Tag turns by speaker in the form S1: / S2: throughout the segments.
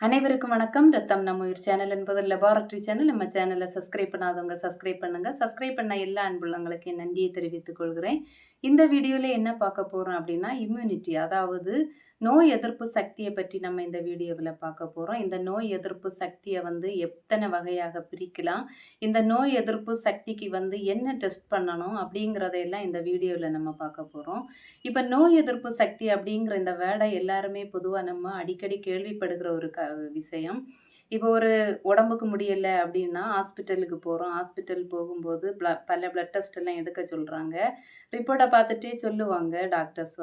S1: அனைவருக்கும் வணக்கம். ரத்தம் நம்ம உயிர் சேனல் என்பது லெபார்டரி சேனல். நம்ம சேனலை சப்ஸ்கிரைப் பண்ணாதவங்க சப்ஸ்கிரைப் பண்ணுங்க. சப்ஸ்கிரைப் பண்ண எல்லா அன்புள்ளங்களுக்கு என் நன்றியை தெரிவித்துக் கொள்கிறேன். இந்த வீடியோல என்ன பார்க்க போறோம் அப்படின்னா, இம்யூனிட்டி, அதாவது நோய் எதிர்ப்பு சக்தியை பற்றி நம்ம இந்த வீடியோவில் பார்க்க போறோம். இந்த நோய் எதிர்ப்பு சக்தியை எத்தனை வகையாக பிரிக்கலாம், இந்த நோய் எதிர்ப்பு சக்திக்கு என்ன டெஸ்ட் பண்ணணும் அப்படிங்கிறதையெல்லாம் இந்த வீடியோவில் நம்ம பார்க்க போறோம். இப்போ நோய் எதிர்ப்பு சக்தி அப்படிங்கிற இந்த வேர்டை எல்லாருமே பொதுவாக நம்ம அடிக்கடி கேள்விப்படுகிற ஒரு விஷயம். இப்போ ஒரு உடம்புக்கு முடியல அப்படின்னா ஹாஸ்பிட்டலுக்கு போகிறோம். ஹாஸ்பிட்டல் போகும்போது பல பிளட் டெஸ்ட் எல்லாம் எடுக்க சொல்கிறாங்க. ரிப்போர்ட்டை பார்த்துட்டே சொல்லுவாங்க டாக்டர்ஸ்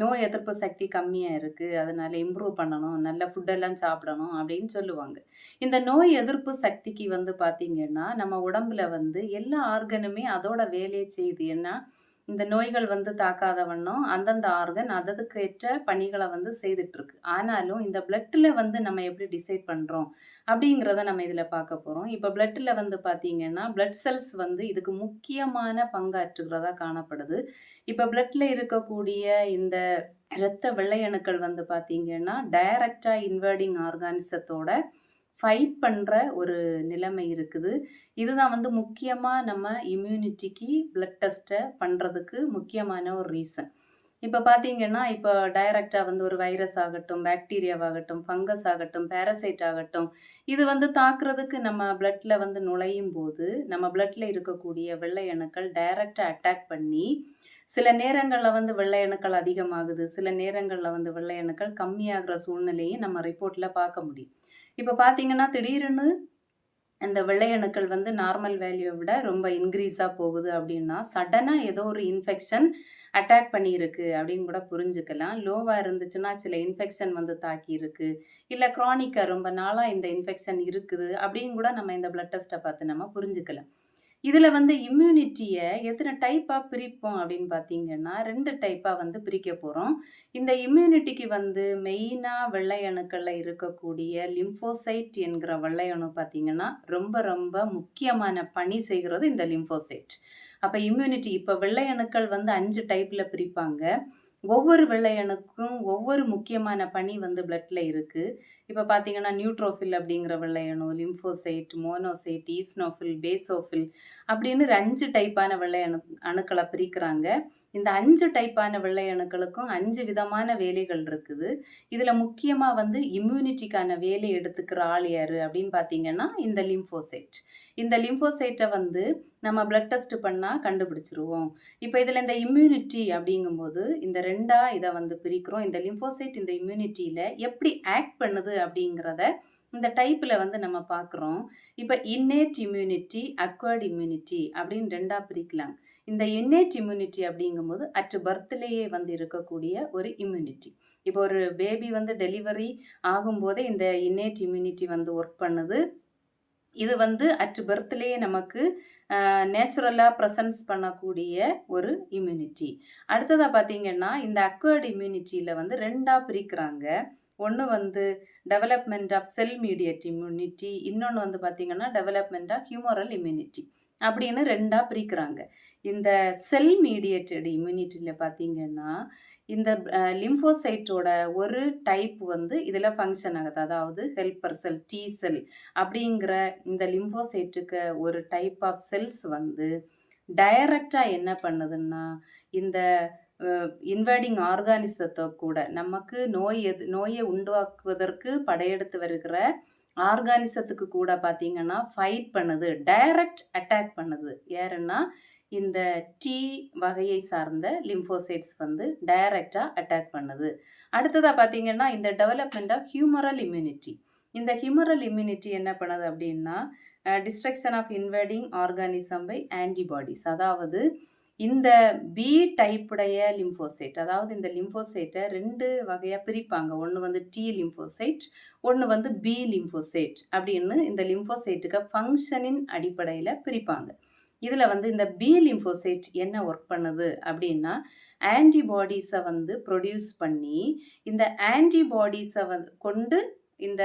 S1: நோய் எதிர்ப்பு சக்தி கம்மியாக இருக்குது, அதனால இம்ப்ரூவ் பண்ணணும், நல்ல ஃபுட்டெல்லாம் சாப்பிடணும் அப்படின்னு சொல்லுவாங்க. இந்த நோய் எதிர்ப்பு சக்திக்கு பார்த்தீங்கன்னா நம்ம உடம்புல எல்லா ஆர்கனுமே அதோட வேலையை செய்யுது. ஏன்னா இந்த நோய்கள் தாக்காத வண்ணம் அந்தந்த ஆர்கன் அததுக்கு ஏற்ற பணிகளை செய்துட்டு இருக்கு. ஆனாலும் இந்த பிளட்டில் நம்ம எப்படி டிசைட் பண்ணுறோம் அப்படிங்கிறத நம்ம இதில் பார்க்க போகிறோம். இப்போ பிளட்டில் பார்த்தீங்கன்னா பிளட் செல்ஸ் இதுக்கு முக்கியமான பங்காற்றுகிறதா காணப்படுது. இப்போ பிளட்டில் இருக்கக்கூடிய இந்த இரத்த வெள்ளையணுக்கள் பார்த்தீங்கன்னா டைரக்டாக இன்வர்டிங் ஆர்கானிசத்தோட ஃபைட் பண்ணுற ஒரு நிலைமை இருக்குது. இதுதான் முக்கியமாக நம்ம இம்யூனிட்டிக்கு பிளட் டெஸ்ட்டை பண்ணுறதுக்கு முக்கியமான ஒரு ரீசன். இப்போ பார்த்தீங்கன்னா, இப்போ டைரக்டாக ஒரு வைரஸ் ஆகட்டும், பாக்டீரியாவாகட்டும், ஃபங்கஸ் ஆகட்டும், பேரசைட் ஆகட்டும், இது தாக்குறதுக்கு நம்ம பிளட்டில் நுழையும் போது நம்ம பிளட்டில் இருக்கக்கூடிய வெள்ளை அணுக்கள் டைரக்டாக அட்டாக் பண்ணி, சில நேரங்களில் வெள்ளை அணுக்கள் அதிகமாகுது, சில நேரங்களில் வெள்ளை அணுக்கள் கம்மியாகிற சூழ்நிலையும் நம்ம ரிப்போர்ட்டில் பார்க்க முடியும். இப்போ பார்த்தீங்கன்னா திடீர்னு அந்த வெள்ளை அணுக்கள் நார்மல் வேல்யூவை விட ரொம்ப இன்க்ரீஸாக போகுது அப்படின்னா சடனாக ஏதோ ஒரு இன்ஃபெக்ஷன் அட்டாக் பண்ணியிருக்கு அப்படின்னு கூட புரிஞ்சுக்கலாம். லோவாக இருந்துச்சுன்னா சில இன்ஃபெக்ஷன் தாக்கியிருக்கு, இல்லை க்ரானிக்காக ரொம்ப நாளாக இந்த இன்ஃபெக்ஷன் இருக்குது அப்படின்னு கூட நம்ம இந்த பிளட் டெஸ்ட்டை பார்த்து நம்ம புரிஞ்சுக்கலாம். இதில் இம்யூனிட்டியை எத்தனை டைப்பாக பிரிப்போம் அப்படின்னு பார்த்தீங்கன்னா 2 டைப்பாக பிரிக்க போகிறோம். இந்த இம்யூனிட்டிக்கு மெயினாக வெள்ளை அணுக்களில் இருக்கக்கூடிய லிம்போசைட் என்கிற வெள்ளை அணு பார்த்தீங்கன்னா ரொம்ப ரொம்ப முக்கியமான பணி செய்கிறது இந்த லிம்போசைட். அப்போ இம்யூனிட்டி இப்போ வெள்ளை அணுக்கள் 5 டைப்பில் பிரிப்பாங்க. ஒவ்வொரு வெள்ளை அணுக்கும் ஒவ்வொரு முக்கியமான பணி பிளட்டில் இருக்குது. இப்போ பார்த்தீங்கன்னா நியூட்ரோஃபில் அப்படிங்கிற வெள்ளை அணு, லிம்போசைட், மோனோசைட், ஈஸ்னோஃபில், பேசோஃபில் அப்படின்னு 5 டைப்பான வெள்ளை அணுக்களை பிரிக்கிறாங்க. இந்த 5 டைப்பான வெள்ளை அணுக்களுக்கும் 5 விதமான வேலைகள் இருக்குது. இதில் முக்கியமாக இம்யூனிட்டிக்கான வேலை எடுத்துக்கிற ஆள் யார் அப்படின்னு பார்த்தீங்கன்னா இந்த லிம்போசைட். இந்த லிம்போசைட்டை நம்ம பிளட் டெஸ்ட் பண்ணால் கண்டுபிடிச்சிருவோம். இப்போ இதில் இந்த இம்யூனிட்டி அப்படிங்கும்போது இந்த ரெண்டாக இதை பிரிக்கிறோம். இந்த லிம்போசைட் இந்த இம்யூனிட்டியில் எப்படி ஆக்ட் பண்ணுது அப்படிங்கிறத இந்த டைப்பில் நம்ம பார்க்குறோம். இப்போ இன்னேட் இம்யூனிட்டி, அக்வர்ட் இம்யூனிட்டி அப்படின்னு 2ஆக பிரிக்கலாம். இந்த இன்னேட் இம்யூனிட்டி அப்படிங்கும்போது அட் பர்த்லேயே இருக்கக்கூடிய ஒரு இம்யூனிட்டி. இப்போ ஒரு பேபி டெலிவரி ஆகும்போதே இந்த இன்னேட் இம்யூனிட்டி ஒர்க் பண்ணுது. இது அட் பர்த்லேயே நமக்கு நேச்சுரலாக ப்ரெசன்ஸ் பண்ணக்கூடிய ஒரு இம்யூனிட்டி. அடுத்ததாக பார்த்தீங்கன்னா இந்த அக்வர்ட் இம்யூனிட்டியில் 2ஆக பிரிக்கிறாங்க. ஒன்று டெவலப்மெண்ட் ஆஃப் செல் மீடியட் இம்யூனிட்டி, இன்னொன்று பார்த்தீங்கன்னா டெவலப்மெண்ட் ஆஃப் ஹியூமரல் இம்யூனிட்டி அப்படின்னு 2ஆக பிரிக்கிறாங்க. இந்த செல் மீடியேட்டட் இம்யூனிட்டியில் பார்த்தீங்கன்னா இந்த லிம்போசைட்டோட ஒரு டைப் இதில் ஃபங்க்ஷன் ஆகுது. அதாவது ஹெல்பர் செல், டி செல் அப்படிங்கிற இந்த லிம்போசைட்டுக்கு ஒரு டைப் ஆஃப் செல்ஸ் டைரக்டாக என்ன பண்ணுதுன்னா இந்த இன்வைடிங் ஆர்கானிசத்தை கூட நமக்கு நோயை உண்டாக்குவதற்கு படையெடுத்து வருகிற ஆர்கானிசத்துக்கு கூட பார்த்தீங்கன்னா ஃபைட் பண்ணுது, டைரக்ட் அட்டாக் பண்ணுது. யாருன்னா இந்த டி வகையை சார்ந்த லிம்போசைட்ஸ் டைரக்டாக அட்டாக் பண்ணுது. அடுத்ததாக பார்த்தீங்கன்னா இந்த டெவலப்மெண்ட் ஆஃப் ஹியூமரல் இம்யூனிட்டி. இந்த ஹியூமரல் இம்யூனிட்டி என்ன பண்ணுது அப்படின்னா destruction of invading organism by antibodies. அதாவது இந்த பி டைப்புடைய லிம்போசைட், அதாவது இந்த லிம்போசைட்டை 2 வகையாக பிரிப்பாங்க. ஒன்று டி லிம்போசைட், ஒன்று பி லிம்போசைட் அப்படின்னு இந்த லிம்போசைட்டுக்கு ஃபங்க்ஷனின் அடிப்படையில் பிரிப்பாங்க. இதில் இந்த பி லிம்போசைட் என்ன ஒர்க் பண்ணுது அப்படின்னா ஆன்டிபாடிஸை ப்ரொடியூஸ் பண்ணி இந்த ஆன்டிபாடிஸை கொண்டு இந்த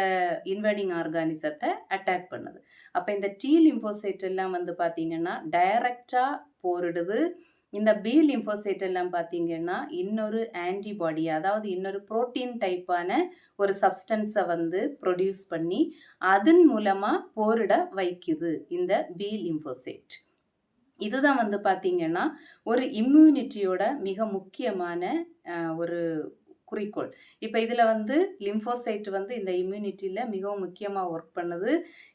S1: இன்வைடிங் ஆர்கானிசத்தை அட்டாக் பண்ணுது. அப்போ இந்த டி லிம்போசைட் எல்லாம் பார்த்தீங்கன்னா டைரக்டாக போரிடுது. இந்த பி லிம்போசைட் எல்லாம் பார்த்தீங்கன்னா, இன்னொரு ஆன்டிபாடி அதாவது இன்னொரு புரோட்டீன் டைப்பான ஒரு சப்ஸ்டன்ஸ வந்து புரொடியூஸ் பண்ணி, அதன் மூலமா போரிட வைக்குது இந்த பி லிம்போசைட். இதுதான் வந்து பார்த்தீங்கன்னா, ஒரு இம்யூனிட்டியோட மிக முக்கியமான ஒரு குறிக்கோள். இப்ப இதுல வந்து லிம்போசைட் வந்து இந்த இம்யூனிட்டில மிகவும் முக்கியமா ஒர்க் பண்ணுது.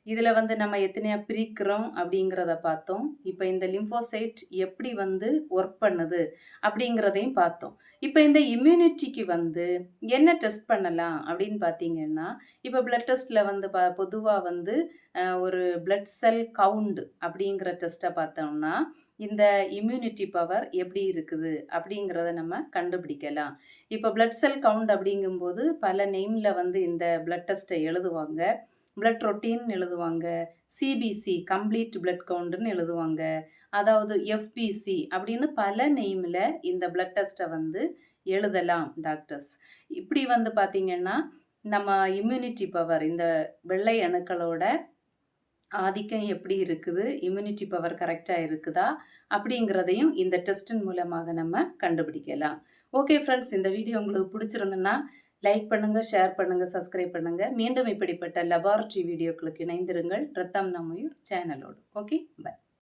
S1: இதுல வந்து நம்ம எத்தனையா பிரிக்கிறோம் அப்படிங்கிறத பார்த்தோம். இப்ப இந்த லிம்போசைட் எப்படி வந்து ஒர்க் பண்ணுது அப்படிங்கிறதையும் பார்த்தோம். இப்ப இந்த இம்யூனிட்டிக்கு வந்து என்ன டெஸ்ட் பண்ணலாம் அப்படின்னு பார்த்தீங்கன்னா, இப்ப பிளட் டெஸ்ட்ல வந்து பொதுவா வந்து ஒரு பிளட் செல் கவுண்ட் அப்படிங்கிற டெஸ்ட்ட பார்த்தோம்னா, இந்த இம்யூனிட்டி பவர் எப்படி இருக்குது அப்படிங்கிறத நம்ம கண்டுபிடிக்கலாம். இப்ப பிளட் செல் கவுண்ட் அப்படிங்கும்போது பல நேம்ல வந்து இந்த பிளட் டெஸ்ட்ட எழுதுவாங்க. பிளட் ரொட்டீன் எழுதுவாங்க. சிபிசி கம்ப்ளீட் பிளட் கவுண்ட்ன்னு எழுதுவாங்க. அதாவது எஃப்பிசி அப்படின்னு பல நேம்ல இந்த பிளட் டெஸ்ட்ட வந்து எழுதலாம் டாக்டர்ஸ். இப்படி வந்து பார்த்தீங்கன்னா, நம்ம இம்யூனிட்டி பவர் இந்த வெள்ளை அணுக்களோட ஆதிக்கம் எப்படி இருக்குது? இம்யூனிட்டி பவர் கரெக்ட்டா இருக்குதா? அப்படிங்கிறதையும் இந்த டெஸ்ட்டின் மூலமாக நம்ம கண்டுபிடிக்கலாம். ஓகே ஃப்ரெண்ட்ஸ், இந்த வீடியோ உங்களுக்கு பிடிச்சிருந்துன்னா, லைக் பண்ணுங்க, ஷேர் பண்ணுங்க, சப்ஸ்கிரைப் பண்ணுங்க. மீண்டும் இப்படிப்பட்ட லெபார்ட்டரி வீடியோக்களுக்கு இணைந்திருங்கள். ரத்தம் நம்முயிர் சேனலோடு. Okay, by.